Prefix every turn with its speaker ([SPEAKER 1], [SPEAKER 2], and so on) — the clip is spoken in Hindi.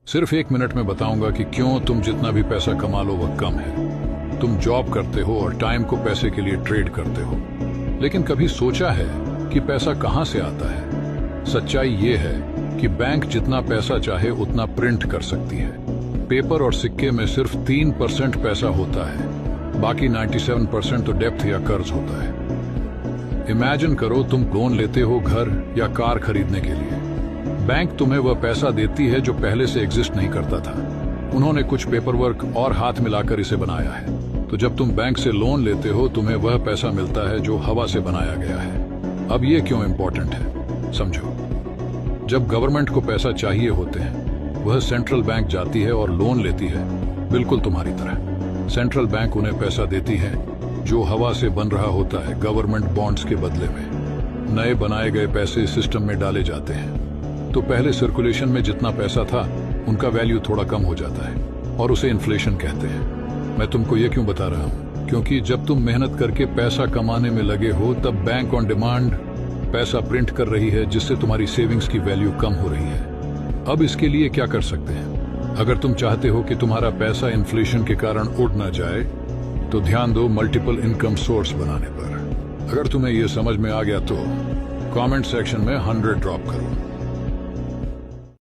[SPEAKER 1] सिर्फ 1 मिनट में बताऊंगा कि क्यों तुम जितना भी पैसा कमा लो वह कम है। तुम जॉब करते हो और टाइम को पैसे के लिए ट्रेड करते हो, लेकिन कभी सोचा है कि पैसा कहां से आता है? सच्चाई ये है कि बैंक जितना पैसा चाहे उतना प्रिंट कर सकती है। पेपर और सिक्के में सिर्फ 3% पैसा होता है, बाकी 97% तो डेप्थ या कर्ज होता है। इमेजिन करो तुम लोन लेते हो घर या कार खरीदने के लिए। बैंक तुम्हें वह पैसा देती है जो पहले से एग्जिस्ट नहीं करता था। उन्होंने कुछ पेपर वर्क और हाथ मिलाकर इसे बनाया है। तो जब तुम बैंक से लोन लेते हो तुम्हें वह पैसा मिलता है जो हवा से बनाया गया है। अब ये क्यों इंपॉर्टेंट है समझो। जब गवर्नमेंट को पैसा चाहिए होते हैं वह सेंट्रल बैंक जाती है और लोन लेती है, बिल्कुल तुम्हारी तरह। सेंट्रल बैंक उन्हें पैसा देती है जो हवा से बन रहा होता है गवर्नमेंट बॉन्ड्स के बदले में। नए बनाए गए पैसे सिस्टम में डाले जाते हैं, तो पहले सर्कुलेशन में जितना पैसा था उनका वैल्यू थोड़ा कम हो जाता है और उसे इन्फ्लेशन कहते हैं। मैं तुमको ये क्यों बता रहा हूँ? क्योंकि जब तुम मेहनत करके पैसा कमाने में लगे हो तब बैंक ऑन डिमांड पैसा प्रिंट कर रही है, जिससे तुम्हारी सेविंग्स की वैल्यू कम हो रही है। अब इसके लिए क्या कर सकते हैं? अगर तुम चाहते हो कि तुम्हारा पैसा इन्फ्लेशन के कारण उड़ ना जाए तो ध्यान दो मल्टीपल इनकम सोर्स बनाने पर। अगर तुम्हें यह समझ में आ गया तो कमेंट सेक्शन में 100 ड्रॉप करो।